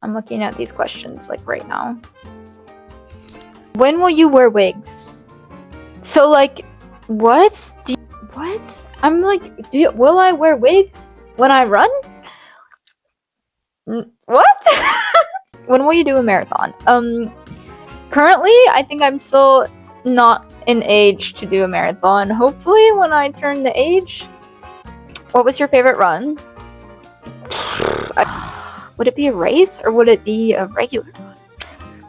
I'm looking at these questions like right now. When will you wear wigs? So like, what? What? I'm like, will I wear wigs when I run? What? When will you do a marathon? Currently, I think I'm still not in age to do a marathon. Hopefully, when I turn the age. What was your favorite run? Would it be a race or would it be a regular run?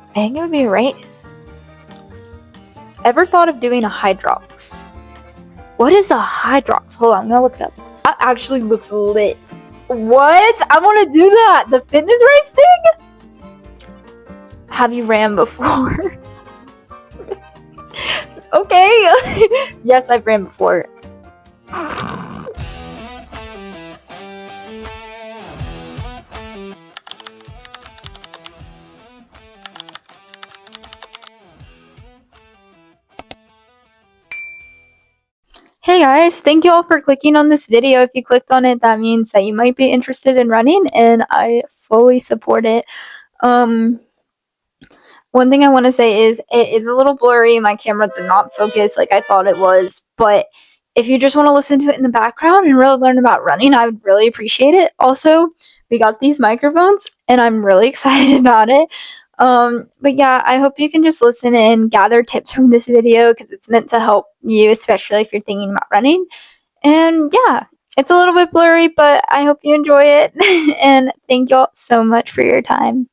I think it would be a race. Ever thought of doing a Hydrox? What is a Hydrox? Hold on, I'm gonna look it up. That actually looks lit. What? I want to do that. The fitness race thing? Have you ran before? Okay. Yes, I've ran before. Hey guys, thank you all for clicking on this video. If you clicked on it, that means that you might be interested in running, and I fully support it. One thing I want to say is it is a little blurry. My camera did not focus like I thought it was, but if you just want to listen to it in the background and really learn about running, I would really appreciate it. Also, we got these microphones, and I'm really excited about it. But yeah, I hope you can just listen and gather tips from this video because it's meant to help you, especially if you're thinking about running. And yeah, it's a little bit blurry, but I hope you enjoy it. And thank y'all so much for your time.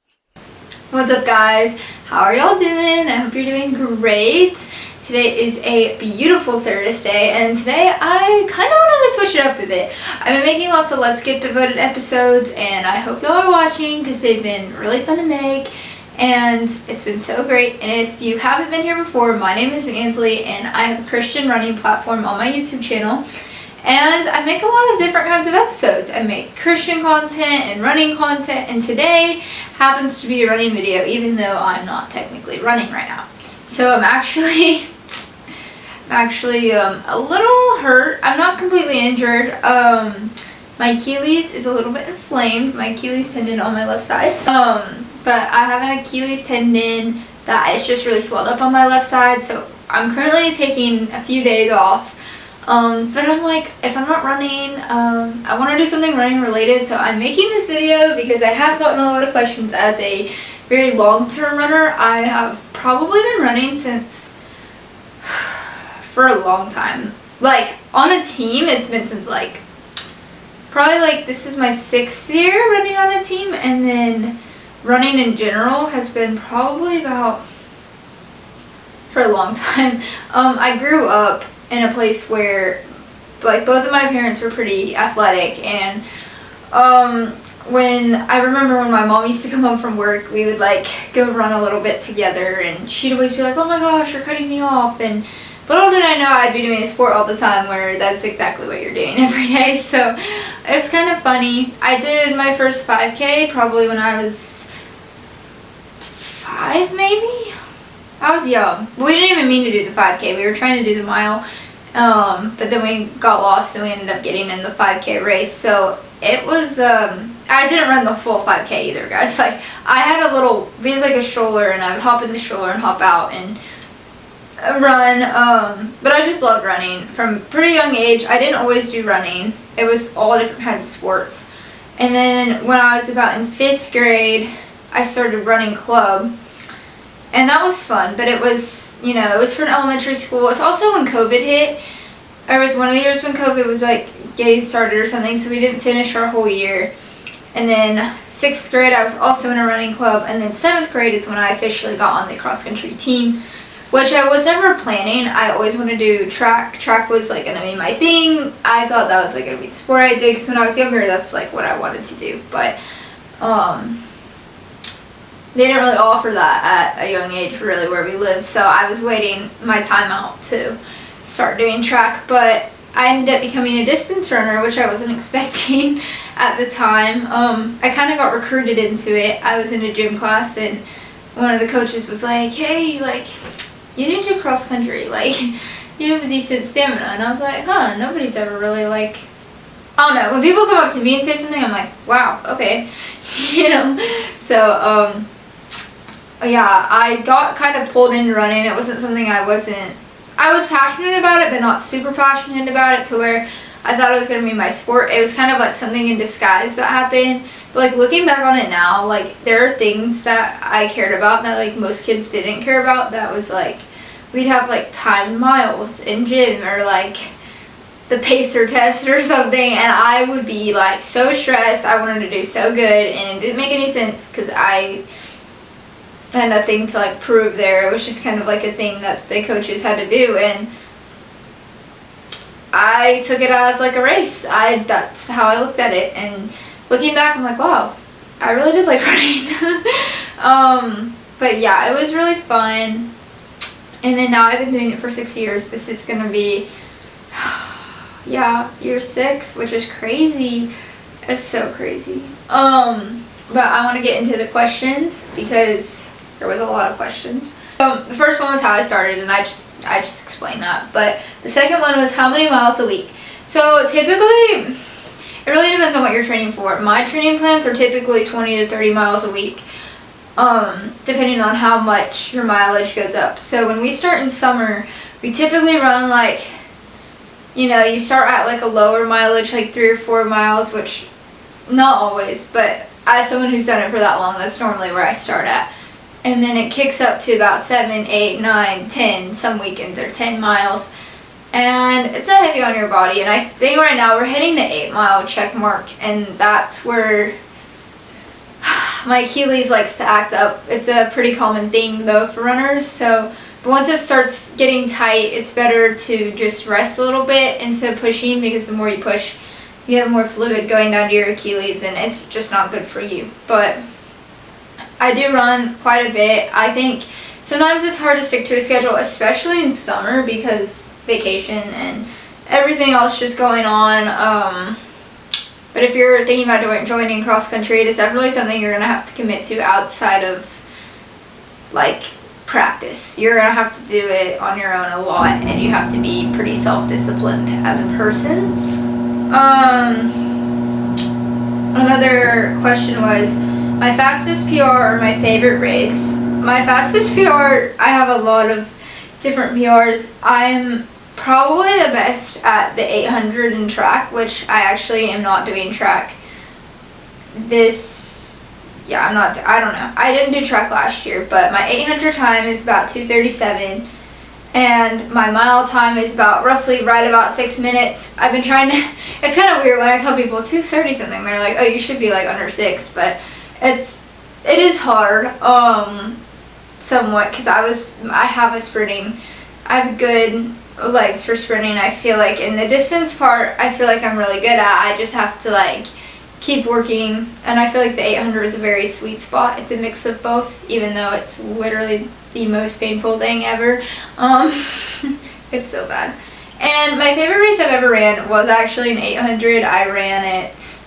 What's up, guys? How are y'all doing? I hope you're doing great. Today is a beautiful Thursday, and today I kind of wanted to switch it up a bit. I've been making lots of Let's Get Devoted episodes, and I hope y'all are watching because they've been really fun to make, and it's been so great. And if you haven't been here before, my name is Ansley, and I have a Christian running platform on my YouTube channel. And I make a lot of different kinds of episodes. I make Christian content and running content, and today happens to be a running video, even though I'm not technically running right now. So I'm actually a little hurt. I'm not completely injured. My Achilles is a little bit inflamed, my Achilles tendon on my left side. But I have an Achilles tendon that is just really swelled up on my left side, so I'm currently taking a few days off. But I'm like, if I'm not running, I want to do something running related, so I'm making this video because I have gotten a lot of questions. As a very long-term runner, I have probably been running since for a long time. Like, on a team, it's been since like probably like this is my 6th year running on a team, and then running in general has been probably about for a long time. I grew up in a place where like both of my parents were pretty athletic, and when I remember when my mom used to come home from work, we would like go run a little bit together, and she'd always be like, oh my gosh, you're cutting me off. And little did I know I'd be doing a sport all the time where that's exactly what you're doing every day. So it's kind of funny. I did my first 5K probably when I was 5 maybe. I was young. We didn't even mean to do the 5K. We were trying to do the mile, but then we got lost and we ended up getting in the 5K race. So it was, I didn't run the full 5K either, guys. Like, I had we had like a stroller, and I would hop in the stroller and hop out and run. But I just loved running from a pretty young age. I didn't always do running. It was all different kinds of sports. And then when I was about in 5th grade, I started running club. And that was fun, but it was, you know, it was for an elementary school. It's also when COVID hit. There was one of the years when COVID was like getting started or something, so we didn't finish our whole year. And then 6th grade, I was also in a running club, and then 7th grade is when I officially got on the cross-country team, which I was never planning. I always wanted to do track. Track was like going to be my thing. I thought that was like going to be the sport I did, because when I was younger, that's like what I wanted to do. But they didn't really offer that at a young age, really, where we lived. So I was waiting my time out to start doing track. But I ended up becoming a distance runner, which I wasn't expecting at the time. I kind of got recruited into it. I was in a gym class, and one of the coaches was like, hey, like, you need to do cross country. Like, you have a decent stamina. And I was like, huh, nobody's ever really, like, I don't know, when people come up to me and say something, I'm like, wow, okay. You know, so yeah, I got kind of pulled into running. It wasn't something I was passionate about it, but not super passionate about it to where I thought it was going to be my sport. It was kind of like something in disguise that happened. But like looking back on it now, like there are things that I cared about that like most kids didn't care about. That was like, we'd have like timed miles in gym, or like the pacer test or something, and I would be like so stressed. I wanted to do so good, and it didn't make any sense because I had nothing to like prove there. It was just kind of like a thing that the coaches had to do, and I took it as like a race. That's how I looked at it, and looking back I'm like, wow, I really did like running. But yeah, it was really fun. And then now I've been doing it for 6 years. This is gonna be yeah, year 6, which is crazy. It's so crazy. But I want to get into the questions because there was a lot of questions. The first one was how I started, and I just explained that. But the second one was how many miles a week. So typically, it really depends on what you're training for. My training plans are typically 20 to 30 miles a week, depending on how much your mileage goes up. So when we start in summer, we typically run like, you know, you start at like a lower mileage, like 3 or 4 miles, which not always, but as someone who's done it for that long, that's normally where I start at. And then it kicks up to about 7, 8, 9, 10, some weekends are 10 miles. And it's a heavy on your body, and I think right now we're hitting the 8-mile check mark, and that's where my Achilles likes to act up. It's a pretty common thing though for runners, so but once it starts getting tight, it's better to just rest a little bit instead of pushing, because the more you push, you have more fluid going down to your Achilles, and it's just not good for you. But I do run quite a bit. I think sometimes it's hard to stick to a schedule, especially in summer, because vacation and everything else just going on. But if you're thinking about joining cross country, it is definitely something you're going to have to commit to outside of like practice. You're going to have to do it on your own a lot, and you have to be pretty self-disciplined as a person. Another question was my fastest PR or my favorite race. My fastest PR, I have a lot of different PRs. I'm probably the best at the 800 in track, which I actually am not doing track I don't know. I didn't do track last year, but my 800 time is about 2:37, and my mile time is roughly right about 6 minutes. I've been trying to, it's kind of weird when I tell people 2:30 something, they're like, oh, you should be like under 6, but it is hard, somewhat, because I have good legs for sprinting. I feel like in the distance part, I feel like I'm really good at. I just have to like keep working, and I feel like the 800 is a very sweet spot. It's a mix of both, even though it's literally the most painful thing ever. It's so bad. And my favorite race I've ever ran was actually an 800. I ran it,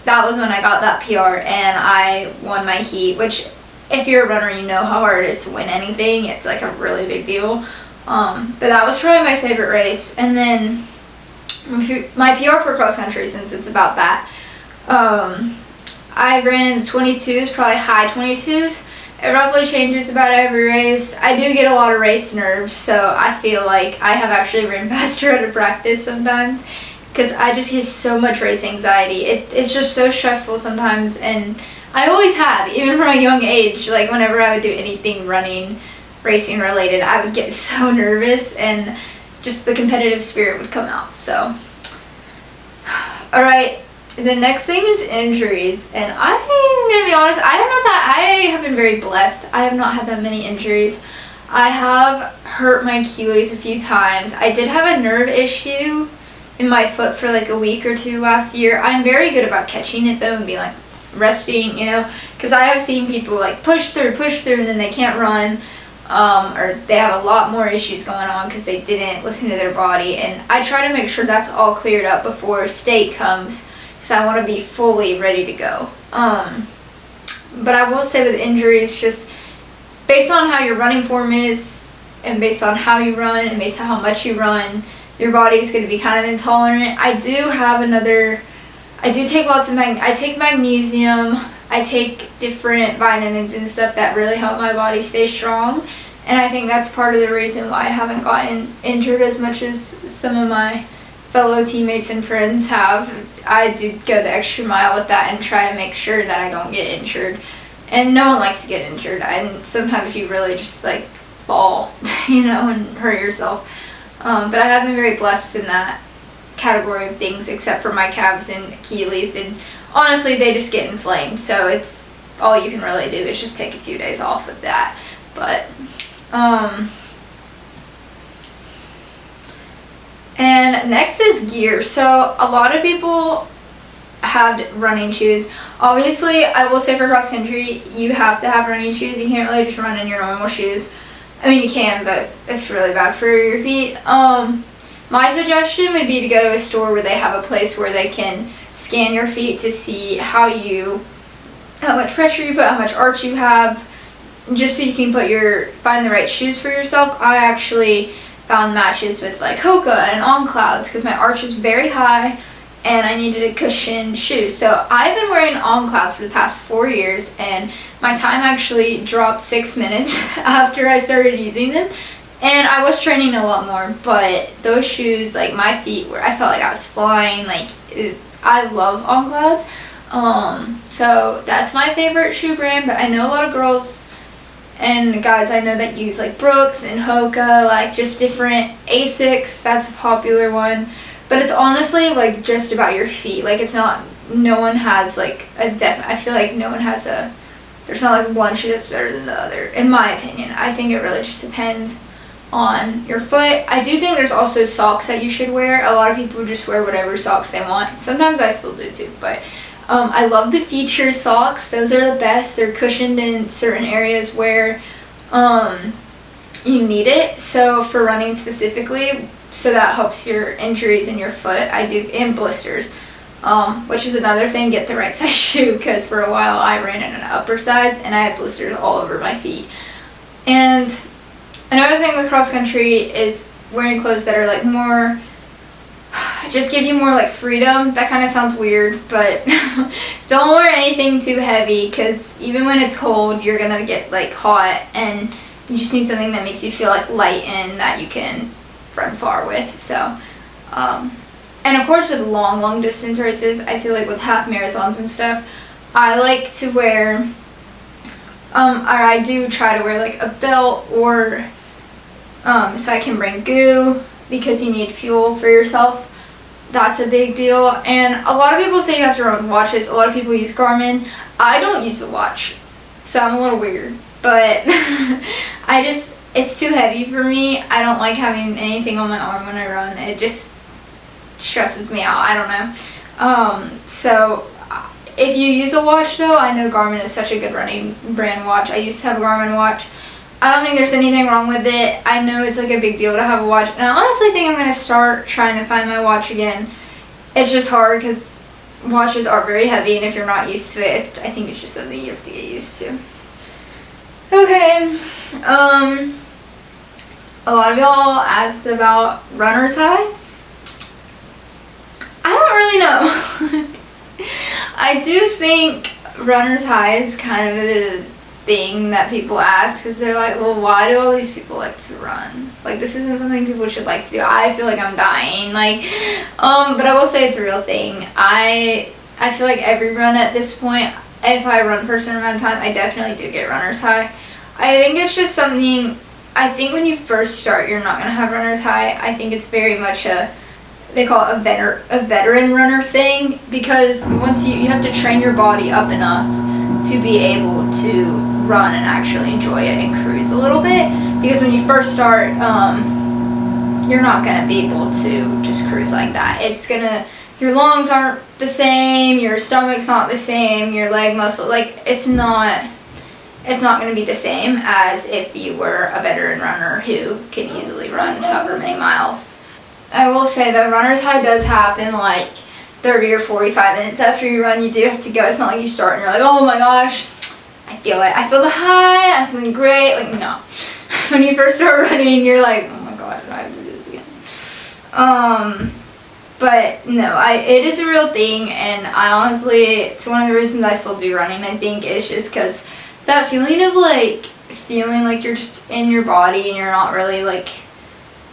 that was when I got that PR, and I won my heat, which if you're a runner, you know how hard it is to win anything. It's like a really big deal. But that was probably my favorite race. And then my PR for cross country, since it's about that, I ran in the 22s, probably high 22s. It roughly changes about every race. I do get a lot of race nerves, so I feel like I have actually ran faster at a practice sometimes, because I just get so much race anxiety. It's just so stressful sometimes, and I always have, even from a young age. Like whenever I would do anything running, racing related, I would get so nervous, and just the competitive spirit would come out. So, alright, the next thing is injuries, and I'm gonna be honest, I have been very blessed. I have not had that many injuries. I have hurt my Achilles a few times. I did have a nerve issue in my foot for like a week or 2 last year. I'm very good about catching it though, and be like resting, you know, because I have seen people like push through, and then they can't run. Or they have a lot more issues going on because they didn't listen to their body, and I try to make sure that's all cleared up before state comes, because I want to be fully ready to go. But I will say with injuries, just based on how your running form is, and based on how you run, and based on how much you run, your body is going to be kind of intolerant. I do have another I do take lots of I take magnesium, I take different vitamins and stuff that really help my body stay strong. And I think that's part of the reason why I haven't gotten injured as much as some of my fellow teammates and friends have. I do go the extra mile with that and try to make sure that I don't get injured. And no one likes to get injured. And sometimes you really just like fall, you know, and hurt yourself. But I have been very blessed in that category of things, except for my calves and Achilles. And honestly, they just get inflamed. So it's all you can really do is just take a few days off with that. But and next is gear. So a lot of people have running shoes. Obviously, I will say for cross country, you have to have running shoes. You can't really just run in your normal shoes. I mean, you can, but it's really bad for your feet. My suggestion would be to go to a store where they have a place where they can scan your feet to see how much pressure you put, how much arch you have, just so you can find the right shoes for yourself. I actually found matches with like Hoka and On Clouds because my arch is very high and I needed a cushioned shoe. So I've been wearing On Clouds for the past 4 years, and my time actually dropped 6 minutes after I started using them. And I was training a lot more, but those shoes, like my feet I felt like I was flying. Like I love On Clouds. So that's my favorite shoe brand, but I know a lot of girls and guys I know that use like Brooks and Hoka, like just different Asics. That's a popular one. But it's honestly like just about your feet. Like it's not, no one has like I feel like no one has there's not like one shoe that's better than the other, in my opinion. I think it really just depends on your foot. I do think there's also socks that you should wear. A lot of people just wear whatever socks they want. Sometimes I still do too, but I love the Feature socks. Those are the best. They're cushioned in certain areas where you need it. So for running specifically, so that helps your injuries in your foot. And blisters, which is another thing. Get the right size shoe, because for a while I ran in an upper size and I had blisters all over my feet. And another thing with cross country is wearing clothes that are like more, just give you more like freedom. That kind of sounds weird, but don't wear anything too heavy, because even when it's cold you're gonna get like hot, and you just need something that makes you feel like light and that you can run far with. So and of course with long distance races, I feel like with half marathons and stuff, I like to wear or I do try to wear like a belt, or so I can bring goo, because you need fuel for yourself. That's a big deal. And a lot of people say you have to run with watches. A lot of people use Garmin. I don't use a watch, so I'm a little weird, but it's too heavy for me. I don't like having anything on my arm when I run. It just stresses me out. I don't know. So if you use a watch though, I know Garmin is such a good running brand watch. I used to have a Garmin watch. I don't think there's anything wrong with it. I know it's like a big deal to have a watch, and I honestly think I'm going to start trying to find my watch again. It's just hard because watches are very heavy, and if you're not used to it, I think it's just something you have to get used to. Okay, a lot of y'all asked about runner's high. I don't really know. I do think runner's high is kind of a thing that people ask, because they're like, well, why do all these people like to run? Like, this isn't something people should like to do. I feel like I'm dying. Like, but I will say it's a real thing. I feel like every run at this point, if I run for a certain amount of time, I definitely do get runner's high. I think it's just something, I think when you first start, you're not going to have runner's high. I think it's very much they call it a veteran runner thing, because once you have to train your body up enough to be able to run and actually enjoy it and cruise a little bit, because when you first start, you're not going to be able to just cruise like that. Your lungs aren't the same, your stomach's not the same, your leg muscle, like it's not going to be the same as if you were a veteran runner who can easily run however many miles. I will say the runner's high does happen like 30 or 45 minutes after you run. You do have to go. It's not like you start and you're like, oh my gosh, I feel it. I feel the high. I'm feeling great. Like, no. When you first start running, you're like, oh my gosh, I have to do this again. But no, it is a real thing, and I honestly, it's one of the reasons I still do running. I think it's just because that feeling of like feeling like you're just in your body and you're not really like,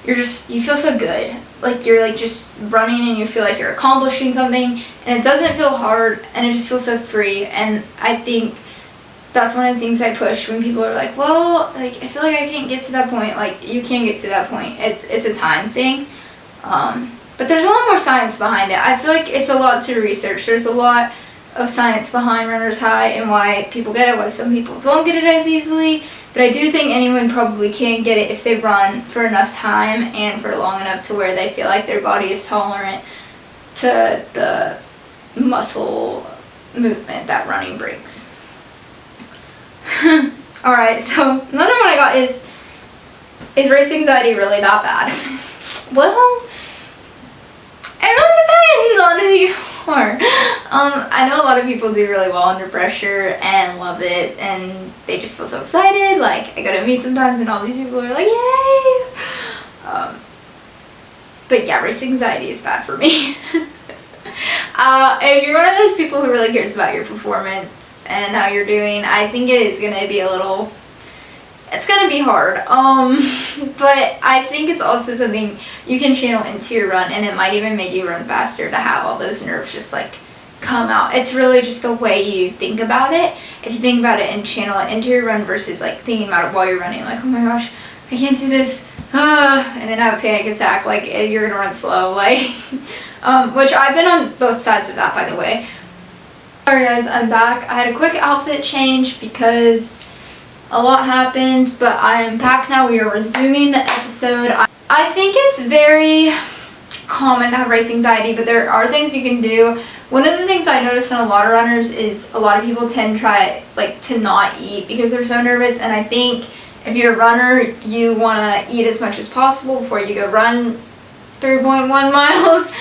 you feel so good. Like you're like just running and you feel like you're accomplishing something, and it doesn't feel hard, and it just feels so free. And I think that's one of the things I push when people are like, well, like I feel like I can't get to that point. Like you can get to that point. It's a time thing. But there's a lot more science behind it. I feel like it's a lot to research. There's a lot of science behind runner's high and why people get it, why some people don't get it as easily. But I do think anyone probably can get it if they run for enough time and for long enough to where they feel like their body is tolerant to the muscle movement that running brings. Alright, so another one I got is race anxiety really that bad? Well, it really depends on who you are. I know a lot of people do really well under pressure and love it, and they just feel so excited. Like, I go to meet sometimes and all these people are like, yay! But yeah, race anxiety is bad for me. If you're one of those people who really cares about your performance and how you're doing, I think it is going to be it's going to be hard. But I think it's also something you can channel into your run, and it might even make you run faster to have all those nerves just like come out. It's really just the way you think about it. If you think about it and channel it into your run versus like thinking about it while you're running, like, oh my gosh, I can't do this, and then have a panic attack, like you're gonna run slow, like, which I've been on both sides of that, by the way. Alright guys, I'm back. I had a quick outfit change because a lot happened, but I am back now. We are resuming the episode. I think it's very common to have race anxiety, but there are things you can do. One of the things I noticed in a lot of runners is a lot of people tend to try to not eat because they're so nervous, and I think if you're a runner, you want to eat as much as possible before you go run 3.1 miles.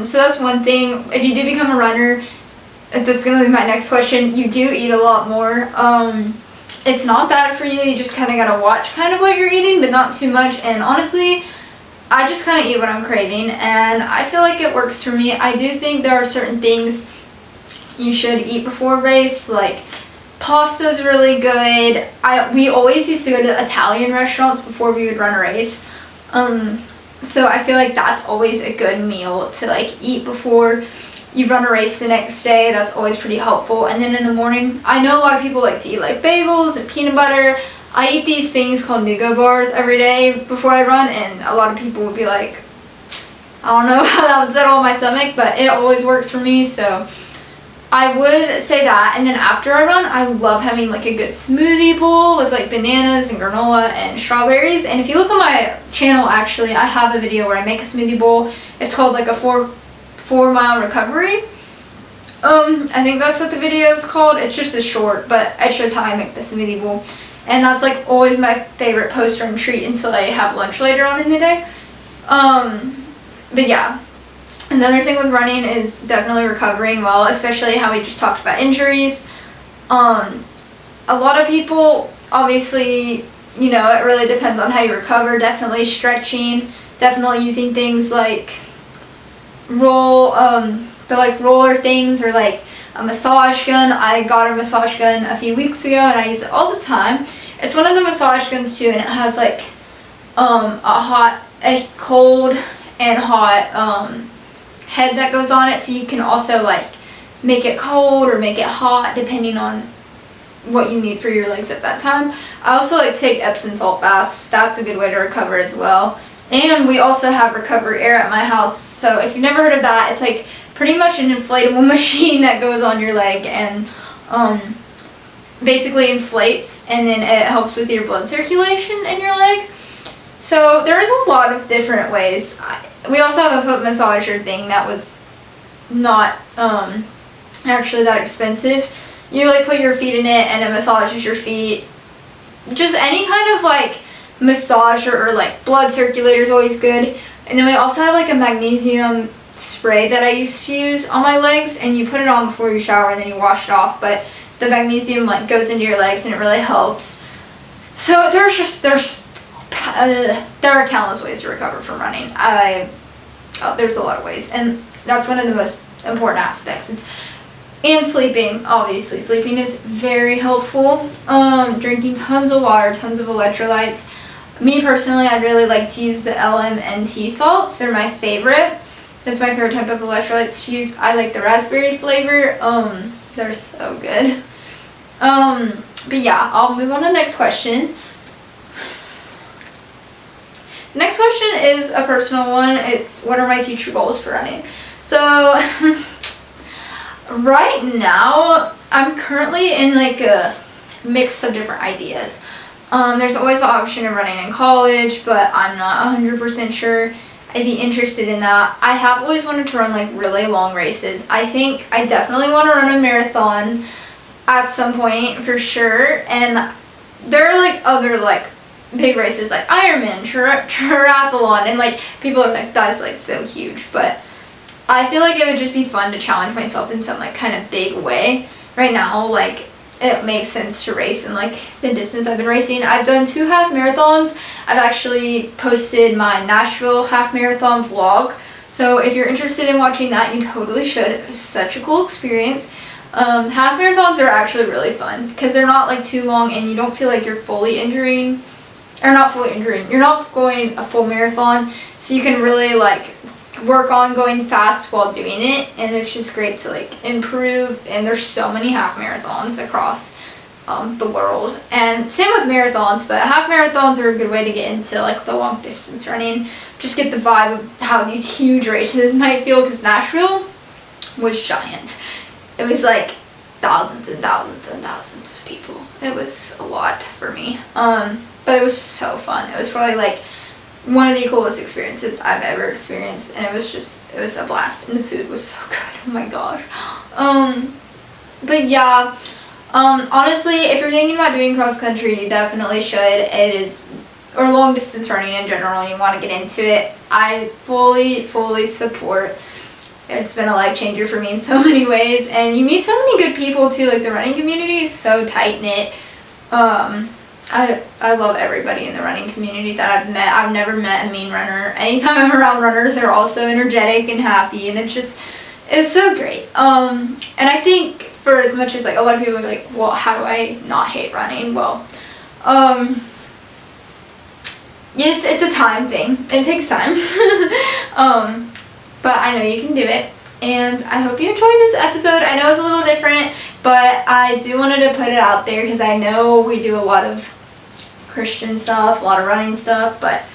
So that's one thing. If you do become a runner, that's going to be my next question. You do eat a lot more. It's not bad for you. You just kind of got to watch kind of what you're eating, but not too much. And honestly, I just kind of eat what I'm craving, and I feel like it works for me. I do think there are certain things you should eat before a race, like pasta's really good. We always used to go to Italian restaurants before we would run a race. So I feel like that's always a good meal to like eat before you run a race the next day. That's always pretty helpful. And then in the morning, I know a lot of people like to eat like bagels and peanut butter. I eat these things called Nugo bars every day before I run, and a lot of people would be like, I don't know how that would settle on my stomach, but it always works for me. So I would say that. And then after I run, I love having like a good smoothie bowl with like bananas and granola and strawberries. And if you look on my channel, actually, I have a video where I make a smoothie bowl. It's called like a 4-mile recovery. I think that's what the video is called. It's just a short, but it shows how I make the smoothie bowl. And that's like always my favorite post-run treat until I have lunch later on in the day. But yeah, another thing with running is definitely recovering well, especially how we just talked about injuries. A lot of people, obviously, you know, it really depends on how you recover. Definitely stretching, definitely using things like the like roller things, or like a massage gun. I got a massage gun a few weeks ago and I use it all the time. It's one of the massage guns too, and it has like a cold and hot head that goes on it, so you can also like make it cold or make it hot depending on what you need for your legs at that time. I also like to take Epsom salt baths. That's a good way to recover as well. And we also have Recovery Air at my house, so if you've never heard of that, it's like pretty much an inflatable machine that goes on your leg and basically inflates, and then it helps with your blood circulation in your leg. So there is a lot of different ways. We also have a foot massager thing that was not actually that expensive. You like put your feet in it and it massages your feet. Just any kind of like massager or like blood circulator is always good. And then we also have like a magnesium spray that I used to use on my legs, and you put it on before you shower and then you wash it off, but the magnesium like goes into your legs and it really helps. So there are countless ways to recover from running. there's a lot of ways, and that's one of the most important aspects. And sleeping, obviously. Sleeping is very helpful. Drinking tons of water, tons of electrolytes. Me personally, I really like to use the LMNT salts. They're my favorite. That's my favorite type of electrolytes to use. I like the raspberry flavor. They're so good. But yeah, I'll move on to the next question. Next question is a personal one. It's, what are my future goals for running? So right now, I'm currently in like a mix of different ideas. There's always the option of running in college, but I'm not 100% sure I'd be interested in that. I have always wanted to run like really long races. I think I definitely want to run a marathon at some point for sure. And there are like other like big races like Ironman, triathlon, and like people are like, that's like so huge. But I feel like it would just be fun to challenge myself in some like kind of big way. Right now, like, it makes sense to race in like the distance I've been racing. I've done 2 half marathons. I've actually posted my Nashville half marathon vlog. So if you're interested in watching that, you totally should. It was such a cool experience. Half marathons are actually really fun because they're not like too long and you don't feel like you're fully injuring, or not fully injuring. You're not going a full marathon, so you can really like work on going fast while doing it, and it's just great to like improve. And there's so many half marathons across the world, and same with marathons, but half marathons are a good way to get into like the long distance running. Just get the vibe of how these huge races might feel, because Nashville was giant. It was like thousands and thousands and thousands of people. It was a lot for me, but it was so fun. It was probably like one of the coolest experiences I've ever experienced, and it was a blast, and the food was so good. Oh my gosh. But yeah, honestly, if you're thinking about doing cross country, you definitely should. It is, or long distance running in general, and you want to get into it, I fully support. It's been a life changer for me in so many ways, and you meet so many good people too. Like, the running community is so tight knit. I love everybody in the running community that I've met. I've never met a mean runner. Anytime I'm around runners, they're all so energetic and happy, and it's so great. And I think for as much as like a lot of people are like, well, how do I not hate running? Well, it's a time thing. It takes time. But I know you can do it, and I hope you enjoyed this episode. I know it's a little different, but I do wanted to put it out there because I know we do a lot of Christian stuff, a lot of running stuff, but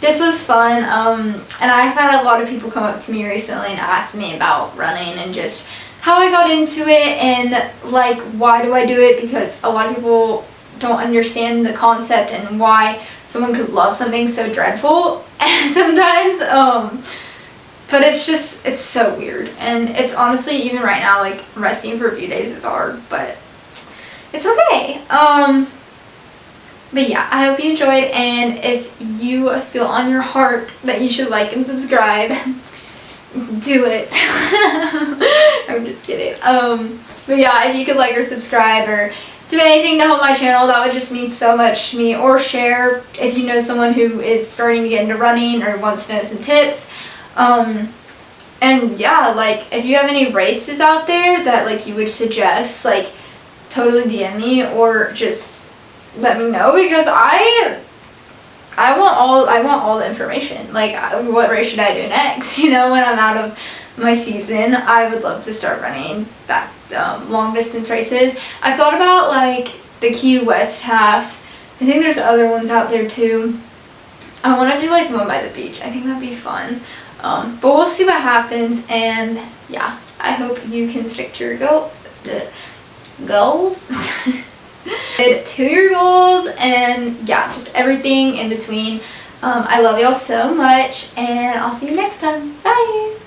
this was fun. And I've had a lot of people come up to me recently and ask me about running and just how I got into it, and like, why do I do it, because a lot of people don't understand the concept and why someone could love something so dreadful and sometimes but it's so weird, and it's honestly, even right now, like, resting for a few days is hard, but it's okay. But yeah, I hope you enjoyed, and if you feel on your heart that you should like and subscribe, do it. I'm just kidding. But yeah, if you could like or subscribe or do anything to help my channel, that would just mean so much to me. Or share if you know someone who is starting to get into running or wants to know some tips. And yeah, like, if you have any races out there that like you would suggest, like, totally DM me or just let me know, because I want all the information. Like, what race should I do next? You know, when I'm out of my season, I would love to start running that long distance races. I've thought about like the Key West half. I think there's other ones out there too. I want to do like one by the beach. I think that'd be fun. But we'll see what happens, and yeah, I hope you can stick to your goals. To your goals, and yeah, just everything in between. I love y'all so much, and I'll see you next time. Bye!